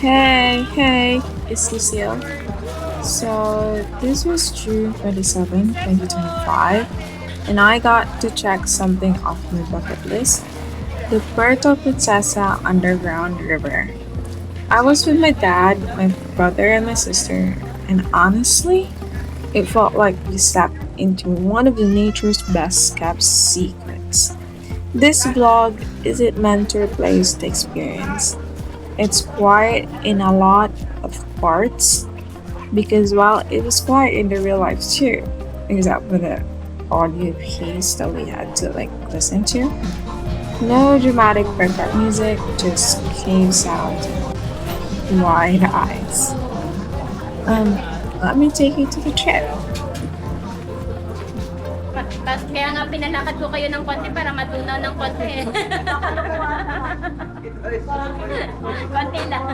Hey, it's Lucille. So, this was June 27, 2025, and I got to check something off my bucket list, the Puerto Princesa Underground River. I was with my dad, my brother, and my sister, and honestly, it felt like we stepped into one of the nature's best kept secrets. This vlog isn't meant to replace the experience. It's quiet in a lot of parts because while it was quiet in the real life too, except for the audio piece that we had to listen to. No dramatic background music, just cave sound, wide eyes. Um, Let me take you to the trip. Kaya nga pinalakad ko kayo ng konti para matunaw ng konti. Konti lang.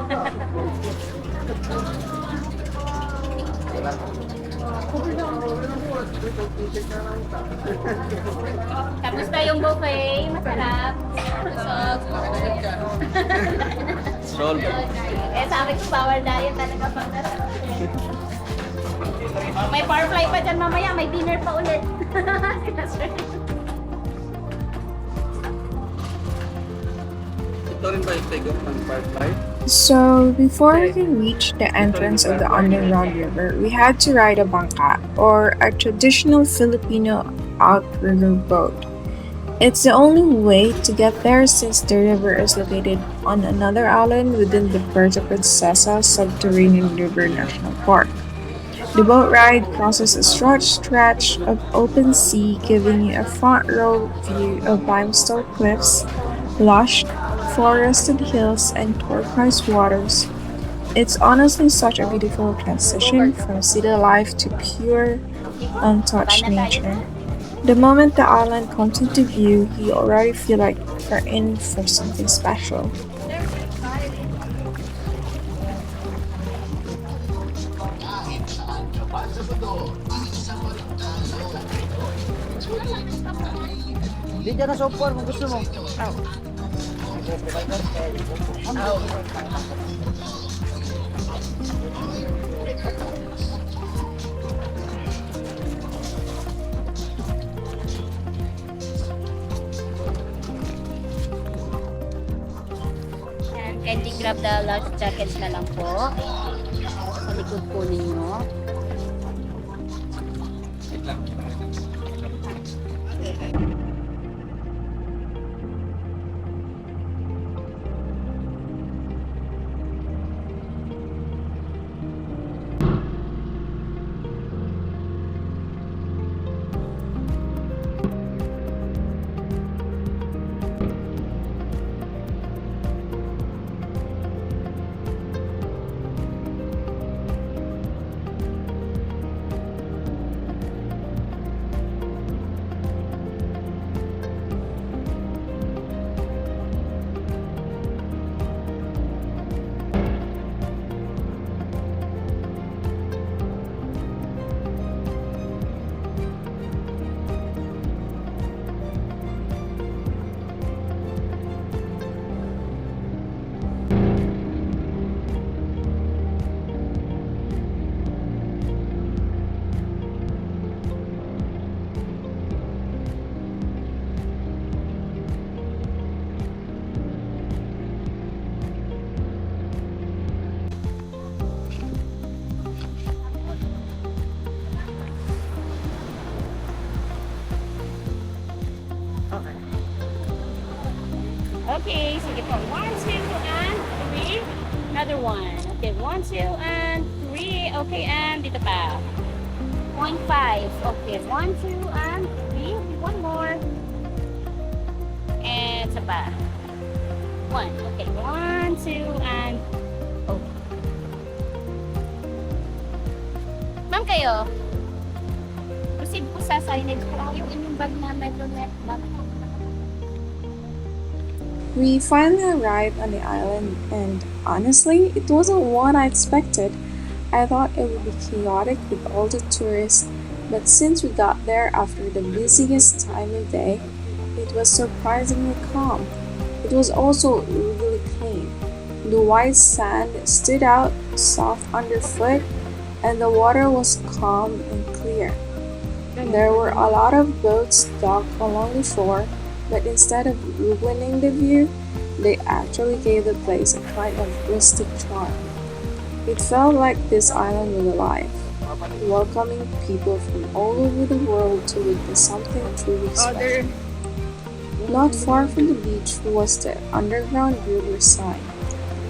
Tapos na yung buffet, masarap. Busog. Stroll. Sabi ko, power diet talaga pang may power fly pa dyan mamaya, may dinner pa ulit. Ito rin ba yung take off ng firefly? So, before we can reach the entrance of the underground river, we had to ride a bangka, or a traditional Filipino outrigger boat. It's the only way to get there since the river is located on another island within the Puerto Princesa Subterranean River National Park. The boat ride crosses a short stretch of open sea, giving you a front row view of limestone cliffs, lush, forested hills, and turquoise waters. It's honestly such a beautiful transition from city life to pure, untouched nature. The moment the island comes into view, you already feel like you're in for something special. Di dyan na software kung gusto mo. And kindly grab the life jackets na lang po. Sa likod po ninyo. Okay, sige po. 1, 2, and 3. Another one. Okay, 1, 2, and 3. Okay, and dito pa. 0.5. Okay, 1, 2, and 3. Okay, one more. And isa pa. 1. Okay, 1, 2, and oh. Ma'am kayo, proceed po sa signage ko. Yung inyong bag na Metronet. We finally arrived on the island, and honestly, it wasn't what I expected. I thought it would be chaotic with all the tourists, but since we got there after the busiest time of day, it was surprisingly calm. It was also really clean. The white sand stood out soft underfoot, and the water was calm and clear. There were a lot of boats docked along the shore, but instead of ruining the view, they actually gave the place a kind of rustic charm. It felt like this island was alive, welcoming people from all over the world to witness something truly special. Not far from the beach was the Underground River sign,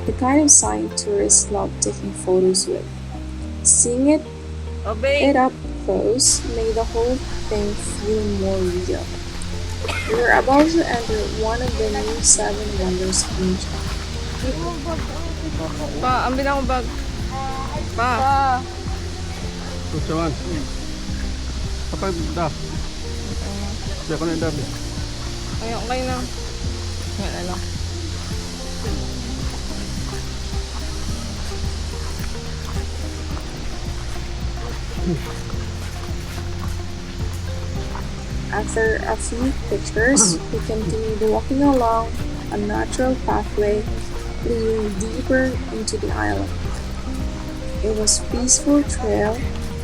the kind of sign tourists love taking photos with. Seeing it up close made the whole thing feel more real. We were about to enter one of the new seven wonders of nature. Pa, ambil ako bag. Pa. Kuchawan. Kapag dah. Siya ko na yung dabi. Ayun, okay na. Yan, ano. After a few pictures, we continued walking along a natural pathway leading deeper into the island. It was a peaceful trail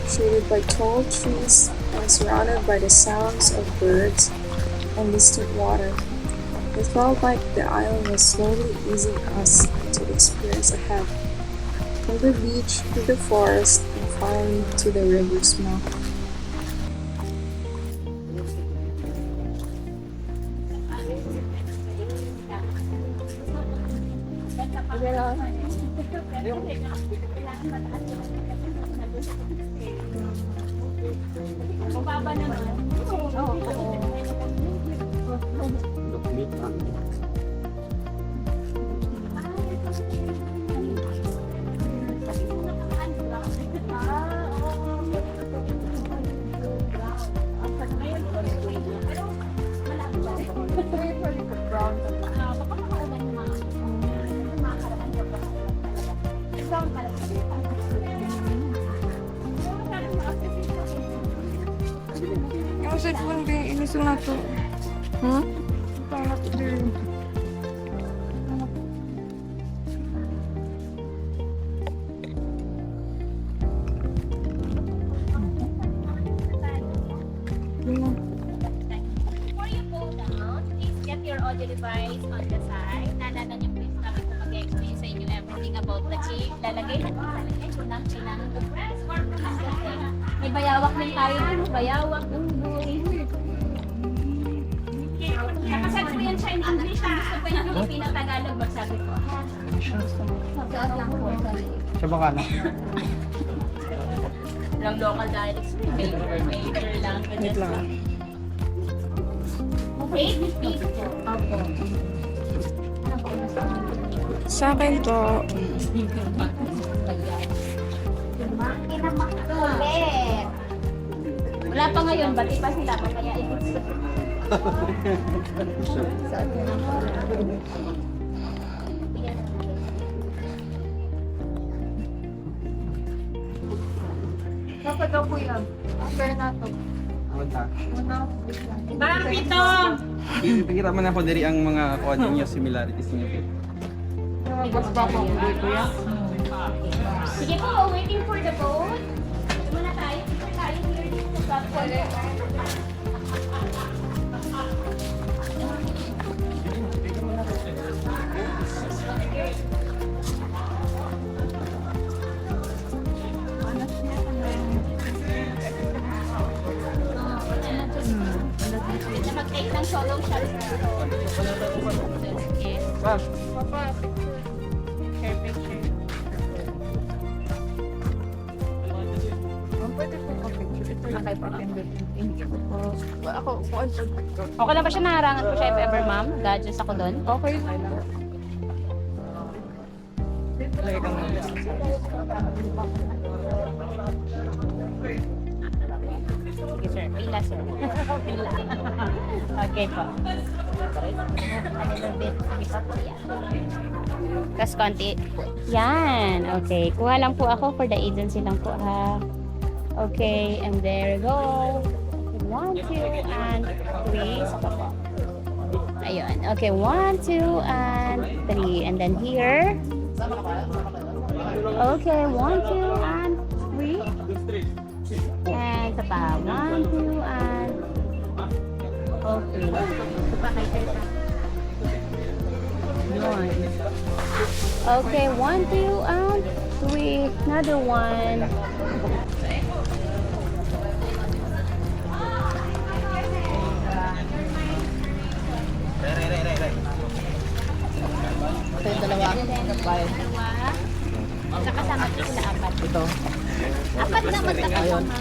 shaded by tall trees and surrounded by the sounds of birds and distant water. It felt like the island was slowly easing us into the experience ahead, from the beach to the forest and finally to the river's mouth. Mababa naman. Yung cellphone ba yung inisong na to? Hmm? Ito na to din. Before you go down, please get your audio device on the side. Naalala niyo please kami kung mag-explain sa inyo everything about the chief. Lalagay na kung ng chinang press or may bayawak din tayo dun. Bayawak, unggoy. Nakasabi ko yan siya in English. Kung gusto ko yung Filipino-Tagalog, magsabi ko. Magsabi lang po. Siya ba ka na? Lang local dialects. Major languages. Wait lang. 8 people. Opo. Sa akin to, Kinamakulit. Wala pa ngayon, bati pa sila. Kaya i-fix. dapat daw po yan. Pero na to. Parang pito! Pagkiraman ako diri ang mga kuha ninyo, similarities niyo. Mas ba po dito yan? Sige po, waiting for the boat. Muna tayo. Picture tayo here dito sa mag-take ng solo shot. Yes. Papa, picture. Share picture. Pwede po pa picture. Ito yung ako, kung ano picture. Okay lang ba siya? Naharangan ko siya if ever, ma'am? Gadgets ako doon? Okay lang. Lagi kang Sige, sir. Pila, sir. Pila. Okay po. A little bit. Sige po. Yan. Kas konti. Yan. Okay. Kuha lang po ako for the agency lang po, ha. Okay. And there you go. 1, 2, and 3. Saka po. Ayun. Okay. 1, 2, and 3. And then here. Okay, 1, 2, and 3. And isa pa. 1, 2, and... Okay. Isa pa kay Tita. Yun. Okay, 1, 2, and 3. Another one. Ito yung dalawa. Bayad. Dalawa. Sa kasama ko sila apat. Ito. Apat na magkakasama.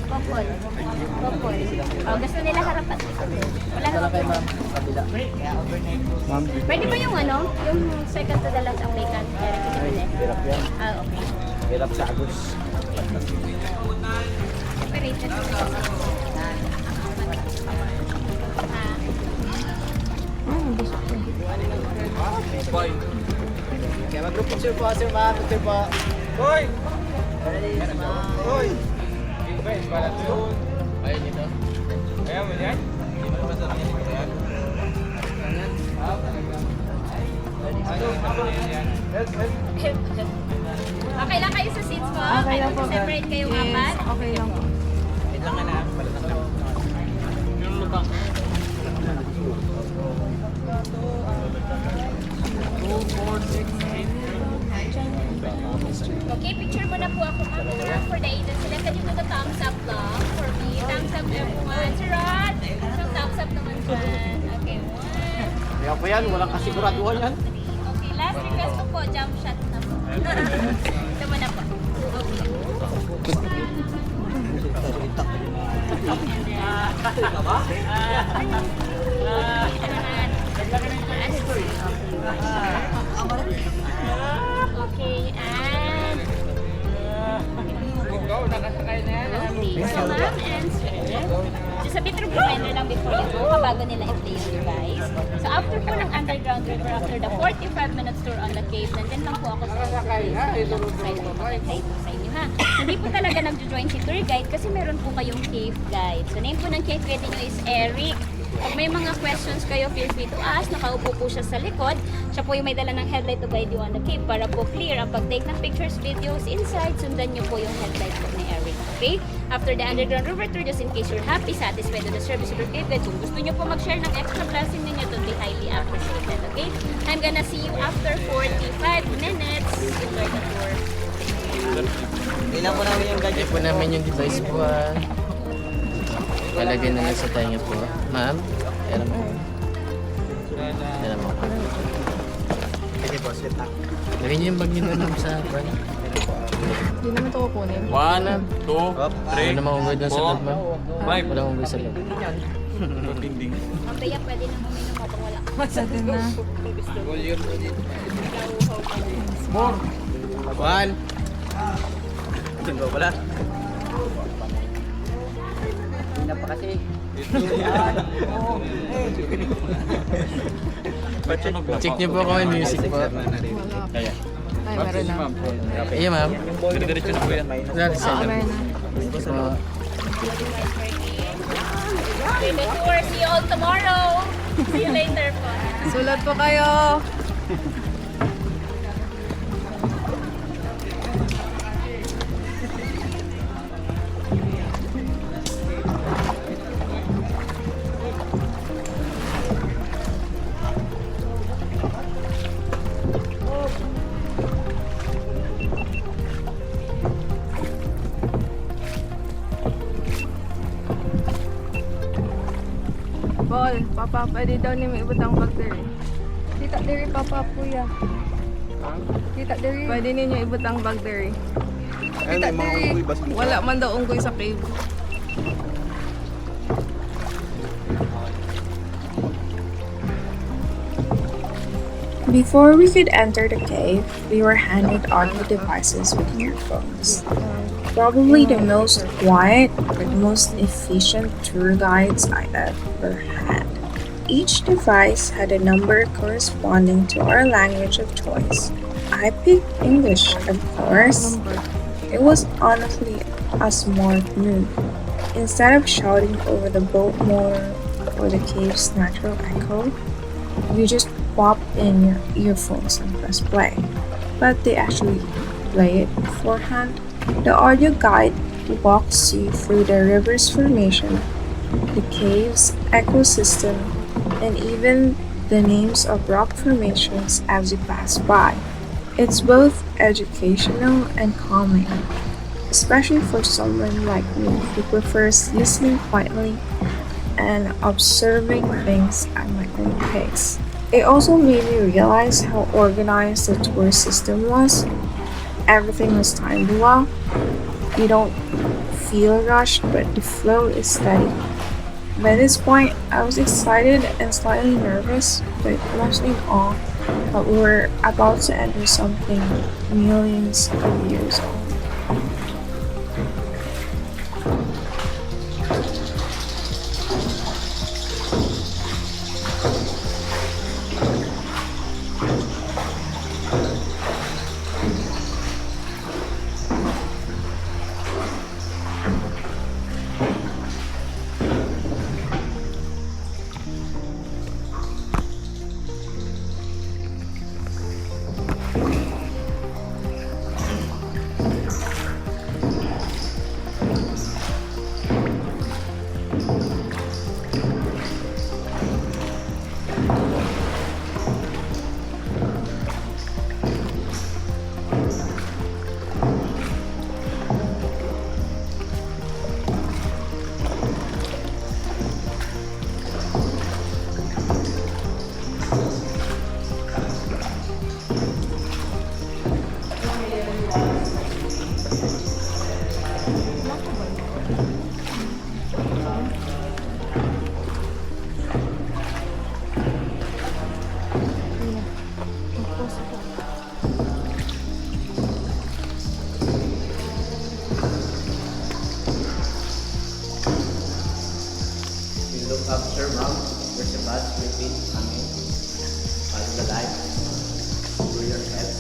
Popol. Popol. Oh, gusto nila harapan. Wala Wala na kay ma'am. Kabila. Ma'am. Pwede ba yung ano? Yung second to the last ang may can? Hirap yan. Ah, okay. Hirap sa agos. Separated. Kaya mag-group picture po, sir ma'am. Picture po. Hoy! Hoy! Ayun dito. Kaya mo yan? Okay lang kayo sa seats mo? Okay lang po. Separate kayong Yes, apat? okay lang po. Wait lang nga na. Balat lang. Yung lubang. Okay, picture mo na po ako ma'am for the agency. Let can you do the thumbs up lang for me? Thumbs up everyone. Sir Rod, some thumbs up naman dyan. Okay, 1, Kaya po yan, walang kasiguraduhan yan. 3. Okay, last request ko po, jump shot na po. Ito mo na po. Okay, and... Okay, so ma'am and sir, just a bit of reminder lang before you go, bago nila i-play yung device. So after po ng Underground River, after the 45 minutes tour on the cave, nandyan lang po ako sa side po sa inyo ha. Hindi po talaga nag-join si tour guide kasi meron po kayong cave guide. So name po ng cave guide niyo is Eric. Pag may mga questions kayo, feel free to ask. Nakaupo po siya sa likod. Siya po yung may dala ng headlight to guide you on the cave para po clear ang pag-take ng pictures, videos inside. Sundan niyo po yung headlight po ni Eric. Okay? After the Underground River tour, just in case you're happy, satisfied with the service of your cave guide, kung gusto niyo po mag-share ng extra blessing ninyo, to be highly appreciated. Okay? I'm gonna see you after 45 minutes. Enjoy the tour. Kailan po namin yung gadget po namin yung device po. Palagay na lang sa tayo po. Ma'am, alam mo. Alam mo. Sige po, sweet na. Lagyan niyo yung bag niyo na lang sa pan. Hindi naman ito kukunin. 1, 2, Wala namang unggoy doon sa loob, ma'am. Wala unggoy sa loob. Mamaya pwede na uminom mo kung wala ka. Pwede na. Volume po dito. 1. Ito ba pala? Hindi na pa kasi. Check niyo po kung may music po. Kaya. Ay, meron na. Iya, ma'am. Dire-diretso na po yan. Wala sa Ah, meron na. So, Okay, the tour. See you all tomorrow. See you later po. Sulat po kayo. Paul, papa, pwede daw ni may ibutang bag diri. Kita diri, papa, kuya. Kita diri. Pwede ninyo ibutang bag diri. Kita diri. Wala man daw unggoy sa cave. Before we could enter the cave, we were handed audio devices with earphones. Probably the most quiet but most efficient tour guides I ever had. Each device had a number corresponding to our language of choice. I picked English, of course. It was honestly a smart move. Instead of shouting over the boat motor or the cave's natural echo, you just pop in your earphones and press play. but they actually play it beforehand. The audio guide walks you through the river's formation, the caves, ecosystem, and even the names of rock formations as you pass by. It's both educational and calming, especially for someone like me who prefers listening quietly and observing things at my own pace. It also made me realize how organized the tour system was. Everything was timed well. You don't feel rushed, but the flow is steady. By this point, I was excited and slightly nervous, but mostly in awe that we were about to enter something millions of years old. You look up, sir, ma'am. There's a bus waiting coming. Follow the light. Over your head.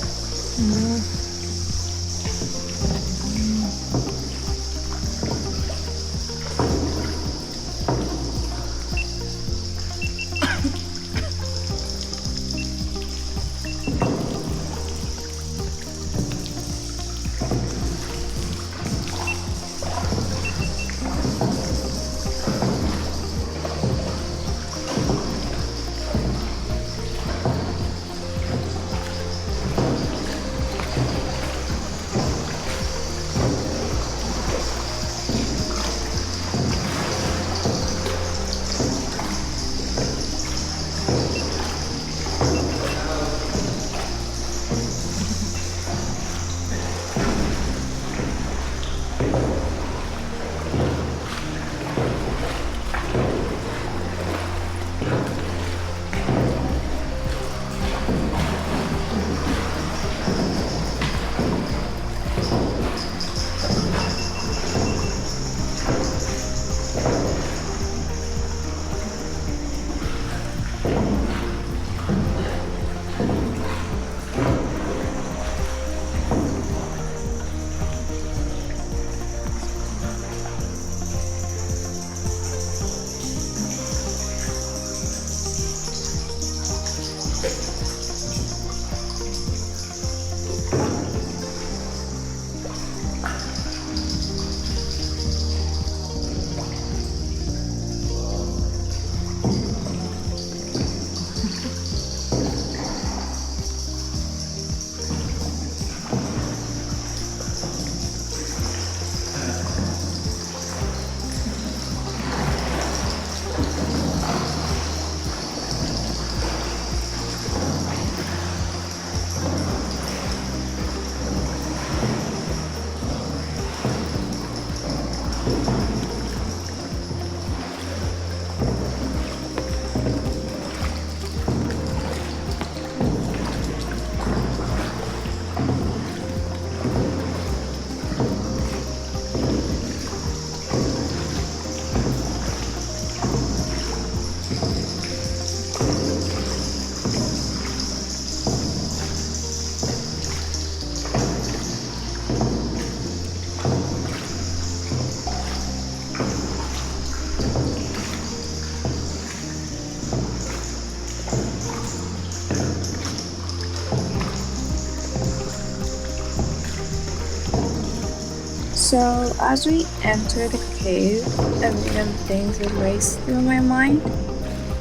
So, as we enter the cave, a million things would race through my mind.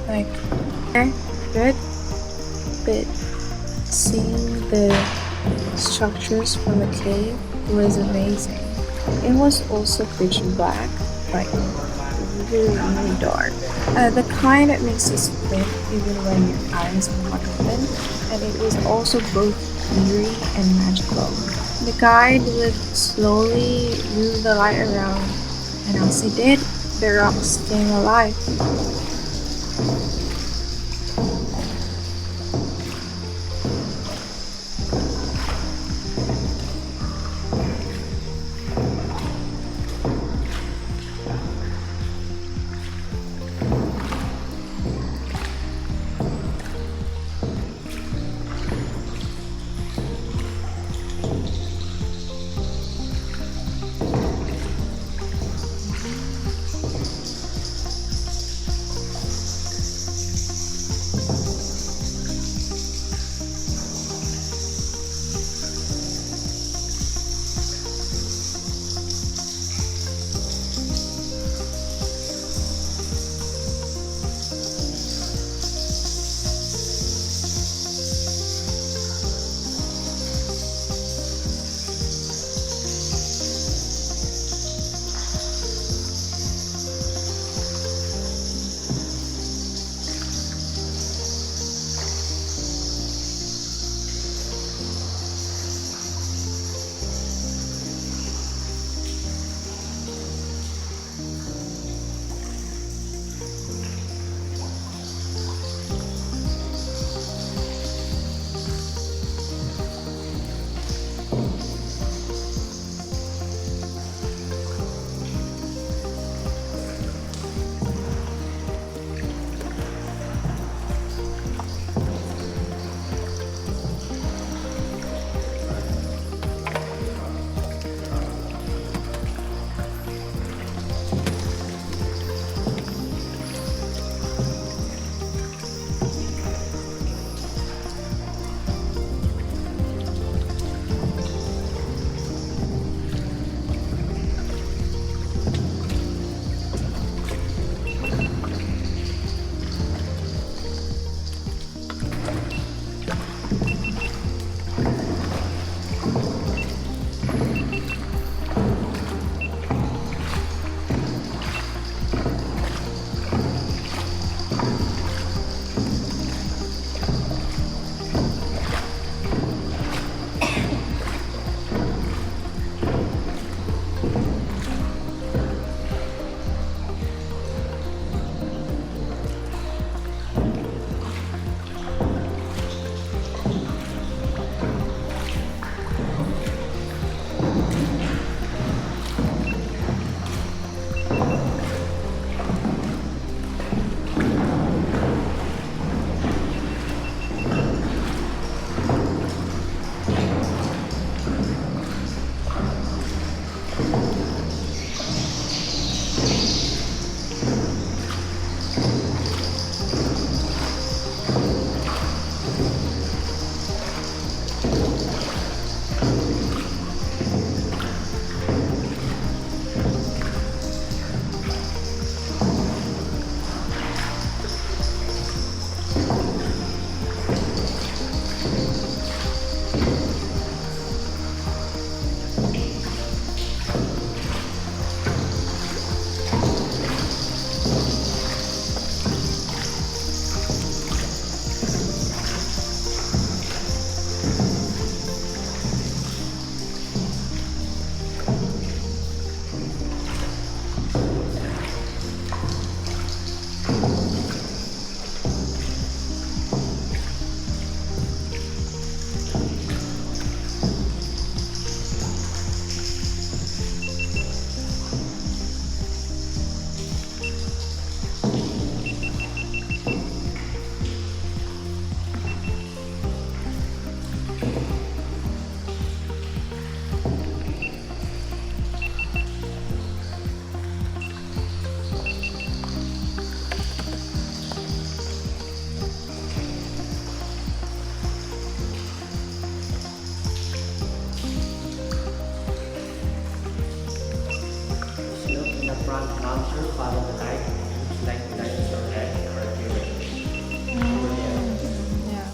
Like, good, but seeing the structures from the cave was amazing. It was also pitch black, like really, really dark. The kind that makes you squint even when your eyes are not open, and it was also both eerie and magical. The guide would slowly move the light around, and as he did, the rocks came alive. bouncer, follow the light. Looks like the dinosaur head or a T-Rex. Over there. Yeah.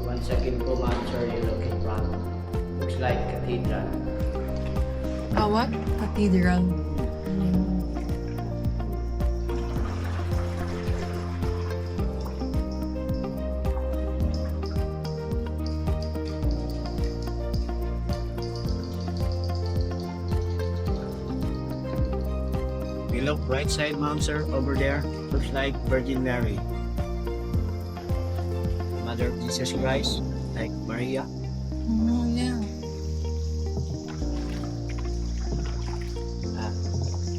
One second po, ma'am, sir, you look in front. Looks like cathedral. What? Cathedral. You look right side, ma'am, sir, over there. Looks like Virgin Mary. Mother of Jesus Christ, like Maria. Yeah.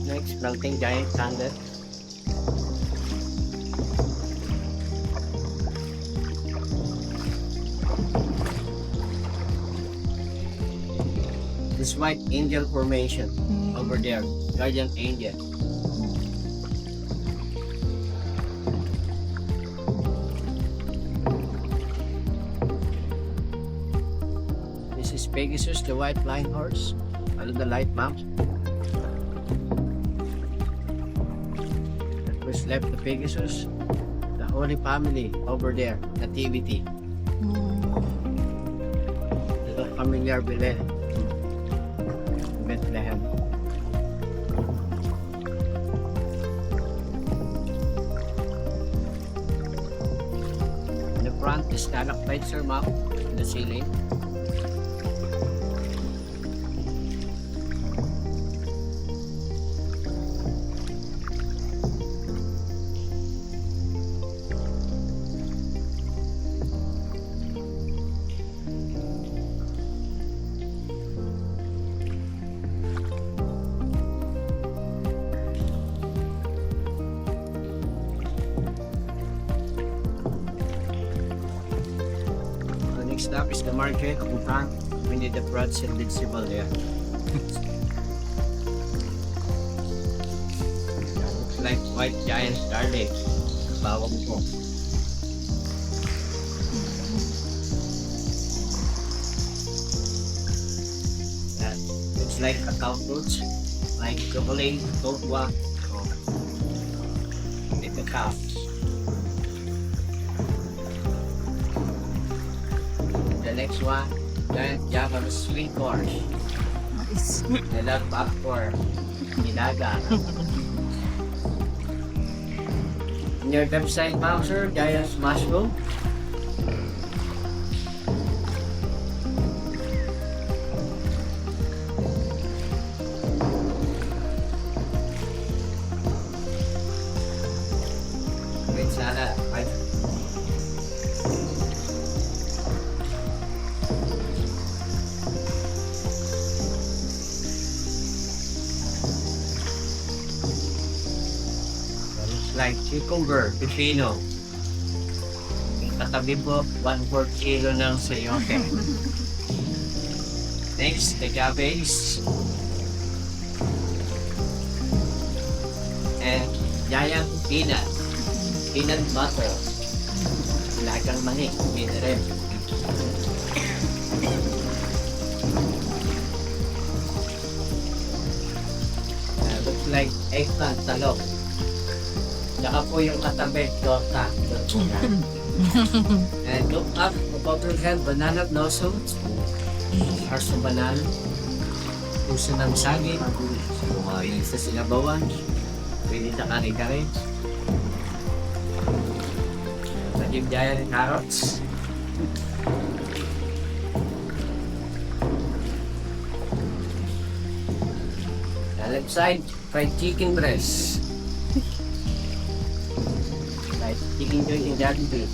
Next, floating giant candle. This white angel formation over there, guardian angel. This is Pegasus, the white flying horse. Follow the light, ma'am. That was left the Pegasus, the Holy Family over there, Nativity. The familiar Bethlehem. In the front, the stalactites are ma'am, in the ceiling. Next up is the market in front. We need the broads and vegetable there. Looks like white giant garlic. Bawang po. That looks like cacao fruits, like chocolate, tokwa, the cacao. The next one, giant Java sweet corn. I love popcorn. Nilaga. In your website, ma'am, sir, Giant's Mushroom. Wait, sana. Like cucumber, pipino. Yung katabi po, 1/4 kilo ng sayote. Next, the cabbage. And giant peanut. Peanut butter. Lagang manik, binere. Looks like eggplant talong. Tsaka po yung katabi, torta. And look up, above your head, banana blossoms. Hearts of banana. Puso ng saging. Yung sa sinabawan. Pwede na kare-kare. Naging giant carrots. The left side, fried chicken breast. Chicken joint in Japan.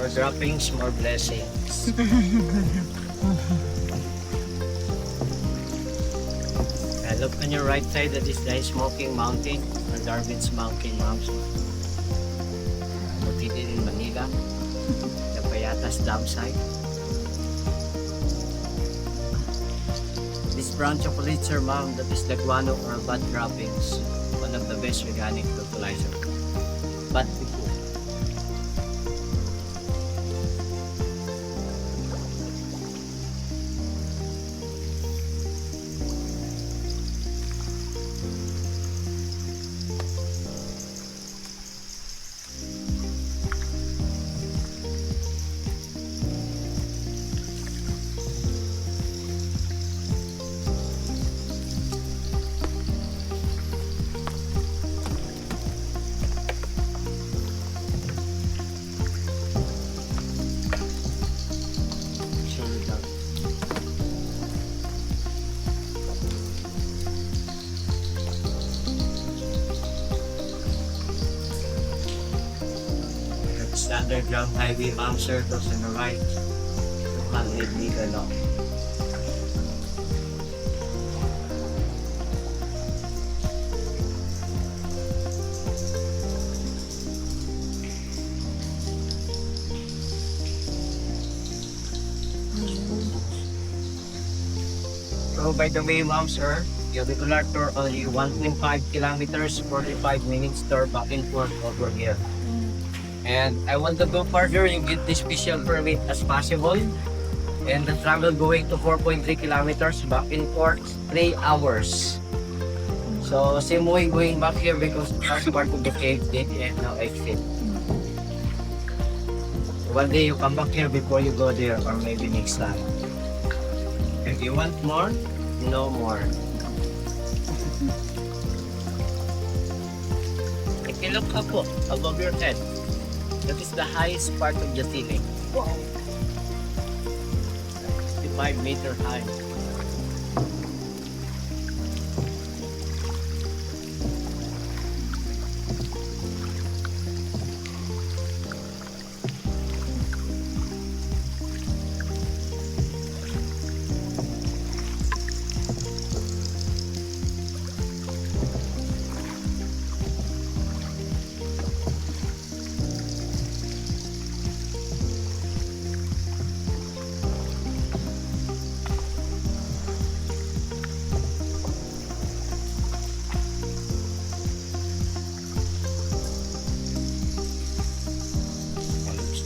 More droppings, more blessings. Look on your right side, that is the Smoking Mountain or Darwin's Mountain Mountain. Located in Manila, the Payatas Dam site. This brown chocolate mound, that is the guano or bud droppings, one of the best organic fertilizer. Bud people. Underground highway ma'am circles on the right, 200 meter long. So by the way ma'am sir, your regular tour only 1.5 kilometers, 45 minutes tour back and forth over here. And I want to go further, you get the special permit as possible. And the travel going to 4.3 kilometers back and forth, 3 hours. So same way going back here because that's part of the cave did and now exit. One day you come back here before you go there or maybe next time. If you want more, no more. look up po, above your head. That is the highest part of the ceiling. Wow. 55-meter high.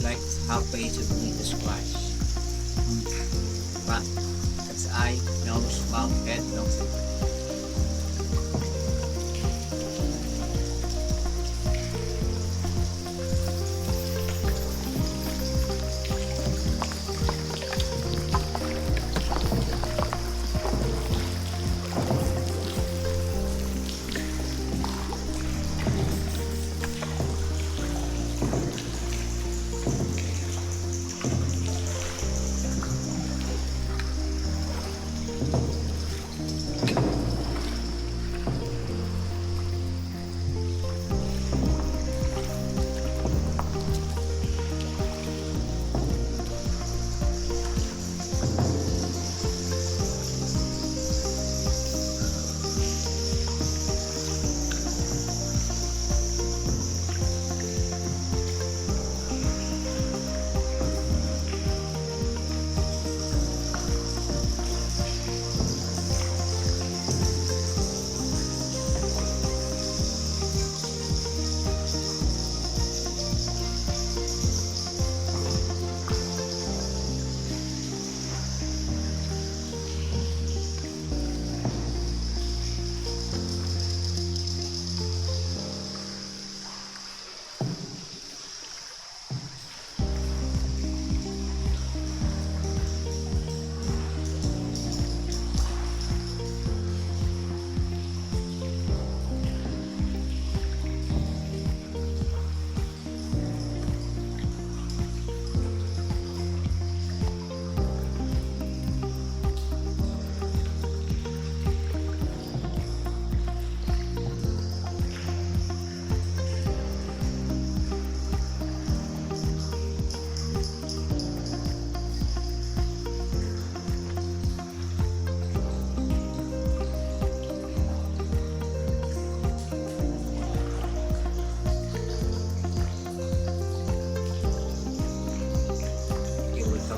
Like halfway to the squash. But that's eye, nose, mouth, head, nose.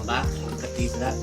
Back, look at that.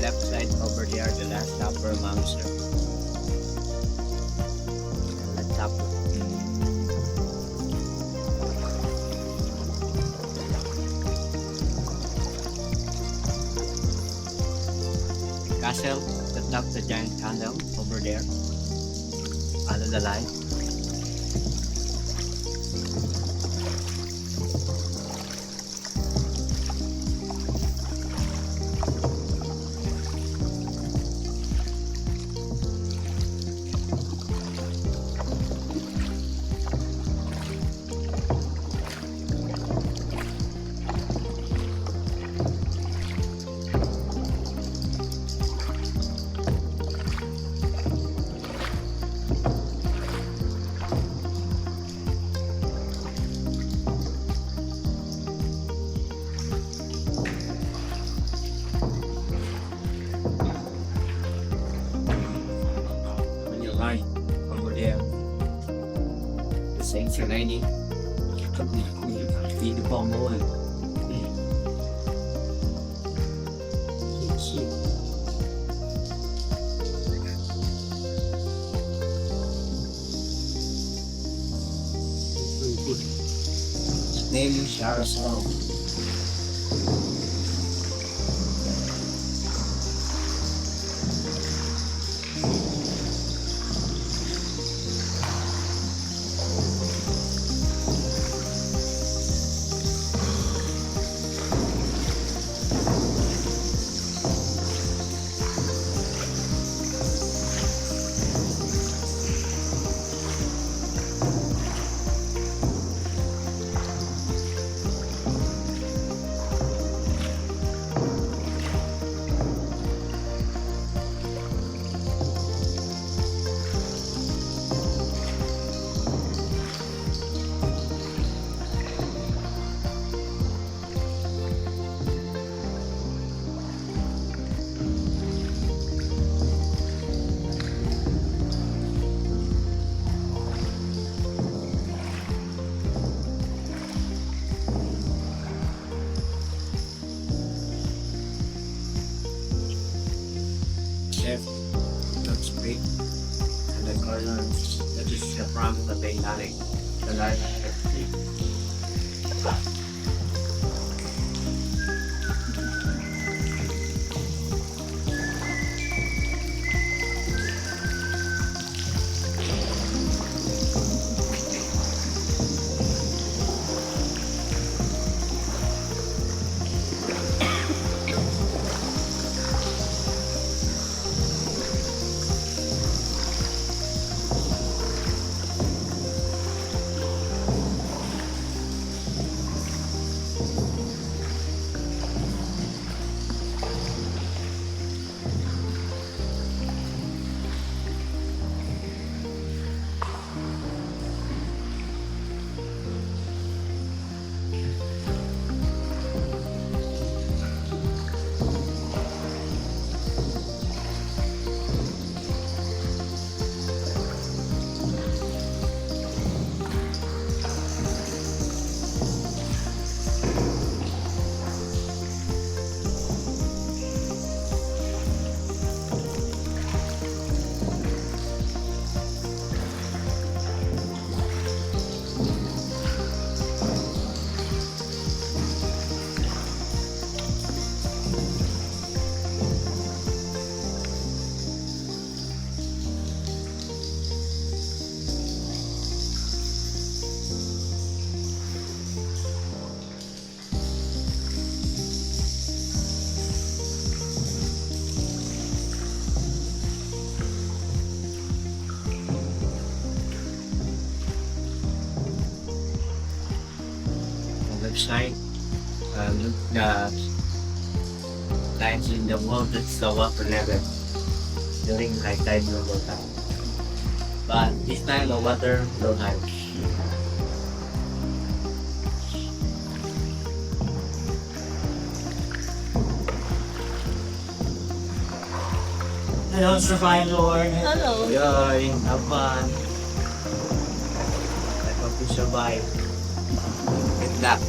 Left side over there, the last upper mountain. Let's up. The castle, the top, the giant candle over there. Follow the line. Saint Helene, beautiful moon. Daily showers home. Left looks big, and the corner that is the front of the dynamic, the light. Website, look the lines in the wall, that's the water level during high tide and low tide. But this time the water low tide. Hello, survivor. Hello. Enjoy, have fun. I hope you survive. Good luck.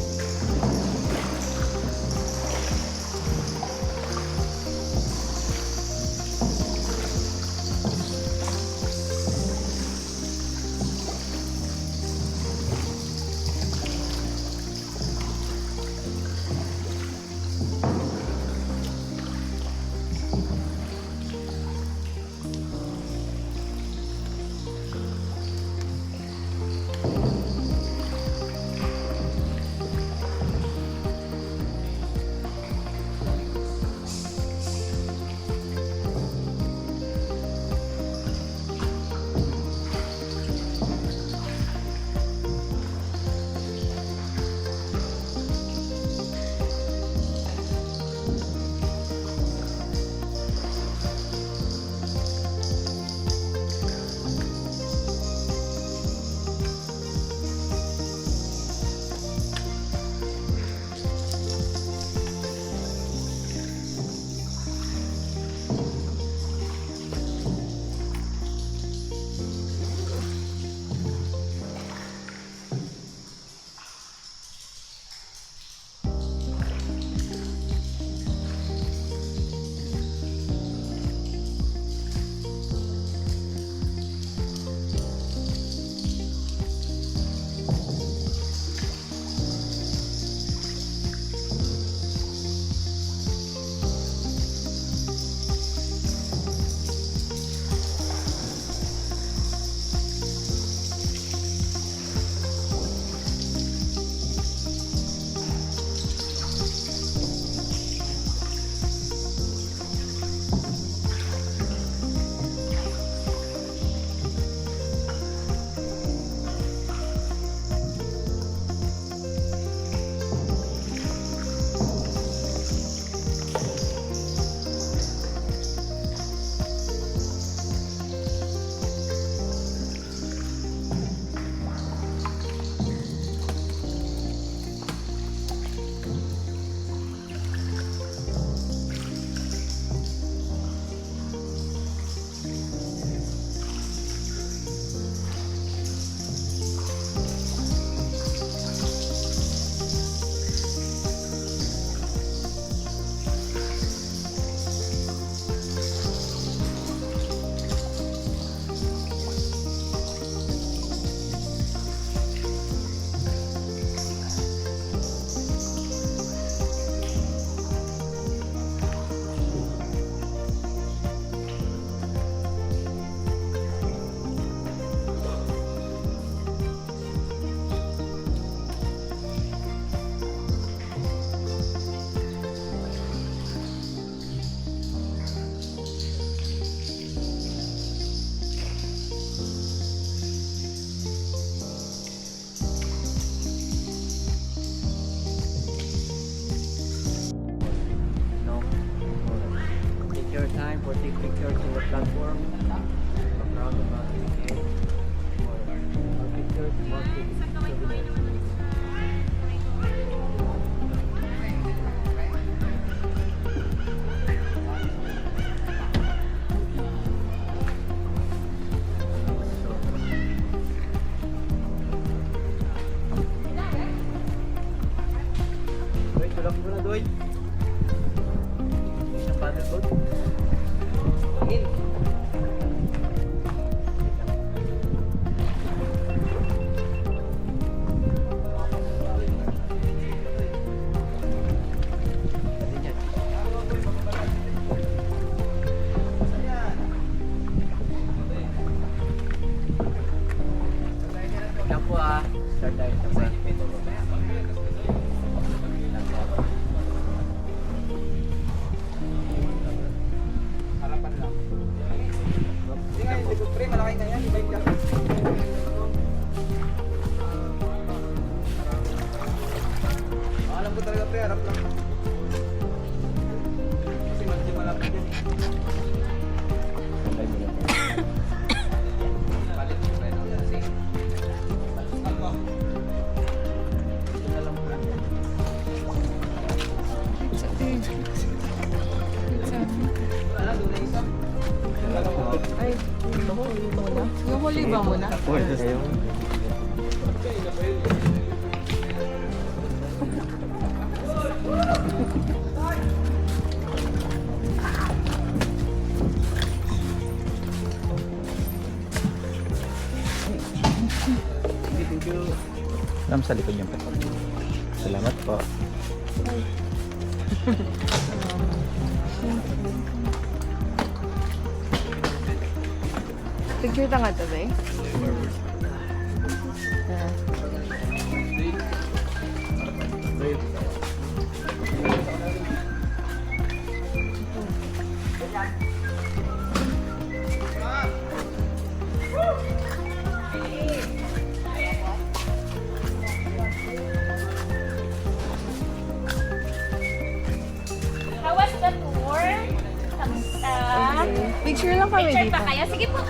for take pictures in the platform. Background of more pictures, more souvenirs. Doy, tulak mo na, Doy. Sa paddleboard. Hangin. Yan po start tayo sa benefit. Harapan lang. Sige, pre, malaki na yan. Ibig lang. Alam ko talaga, pre, harap lang. Kasi medyo malapit yan. Palit mo, pre, no? Kasi ito na lang po lang. Wala, doon na isa. Ay, yung huli ba muna? Alam sa likod niyo po. Salamat po. Picture ta nga to, ba? How was the tour? Kamusta? Picture lang kami Picture dito. pa kayo? Sige po.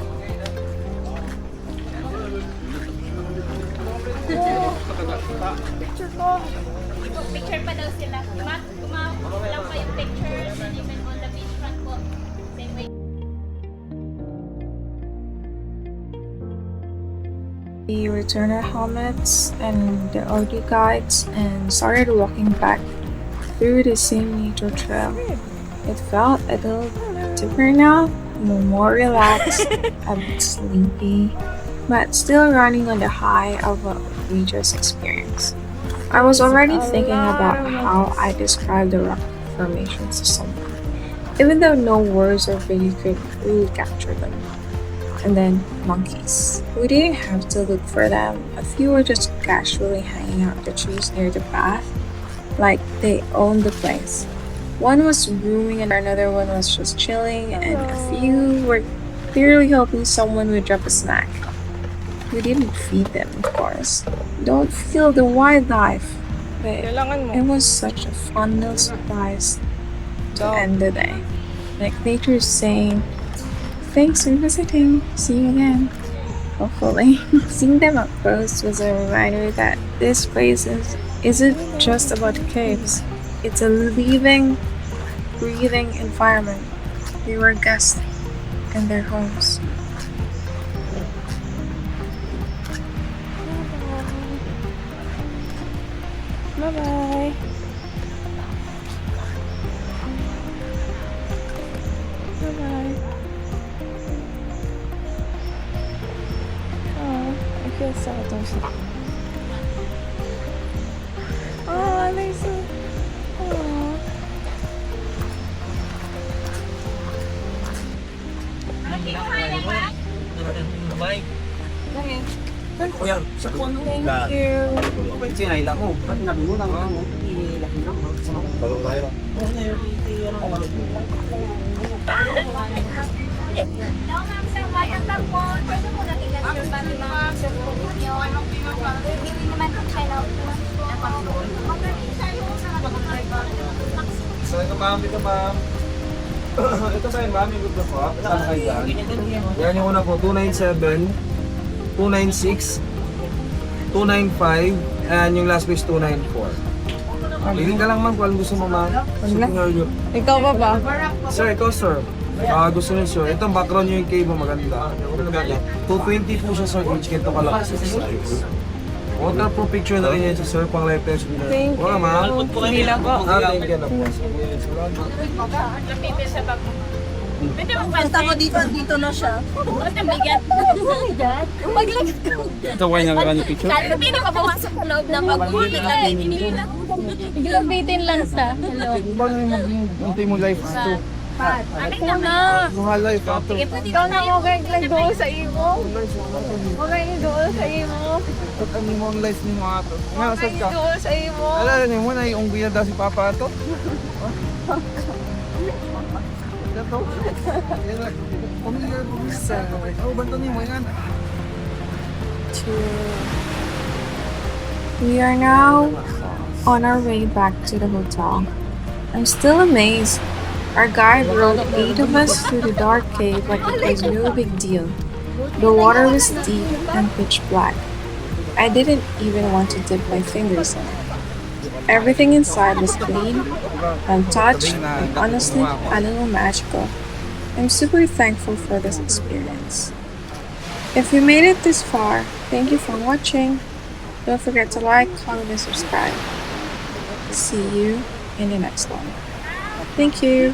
Picture ko. Sige po, picture pa daw sila. Kumakulang pa yung pictures and even on the beach front po. Same way. We returned our helmets and the audio guides and started walking back through the same nature trail. It felt a little different now, more relaxed, a bit sleepy, but still running on the high of what we just experienced. I was already thinking about how I described the rock formations to someone, even though no words or video could really capture them. And then monkeys. We didn't have to look for them. A few were just casually hanging out the trees near the path, like they owned the place. One was grooming and another one was just chilling, and a few were clearly helping someone would drop a snack. We didn't feed them, of course. Don't feel the wildlife, but Kailangan mo. it was such a fun little surprise to end the day. Like nature is saying, thanks for visiting. See you again. Hopefully. Seeing them up close was a reminder that this place isn't just about the caves. It's a living, breathing environment. We were guests in their homes. Bye-bye. Bye-bye. Oh, I feel so thirsty. Oh, they're so... Oh. Thank you. Sinailan mo. Hello, ma'am. Sa bayan lang po. Pwede mo natin ganito para mga sa pulot nyo. Bibili naman kung siya lang po. So ito ma'am, dito ma'am. Ito ba yung mami good po? Saan kayo dyan? Yan yung una po, 297, 296, 295, and yung last page 294. Pili ka lang ma'am kung anong gusto mo ma'am. Ikaw pa ba? Sir, ikaw sir. Gusto niyo sir. Itong background nyo yung cave mo maganda. 220 po siya sir, each ganito ka lang sa size. Waterproof picture na rin yan sir, pang lifetime sila. Thank you. Wala ma'am. Hindi lang po. Thank you na po. Basta ko dito na siya. Basta bigat. Bigat? Maglagay ko. Ito kayo nakakanya picture? Kaya hindi na papawasok sa loob ng pag-uwi. Biglang bitin lang sa loob. Unti mo life to. Ikaw na. Mahal life to. Ikaw na mo kay doon sa imo. Magay ni doon sa imo. At ano mo ang life ni mga ato. Nga, Magay saan ni ka? doon sa imo. Alala niyo mo na yung unggoy na daw si Papa ato. Ito. Familiar po sa. Oh, banto niyo mo yan. We are now on our way back to the hotel. I'm still amazed. Our guide rode 8 of us through the dark cave like it was no big deal. The water was deep and pitch black. I didn't even want to dip my fingers in it. Everything inside was clean, untouched, and honestly a little magical. I'm super thankful for this experience. If you made it this far, thank you for watching. Don't forget to like, comment, and subscribe. See you in the next one. Thank you.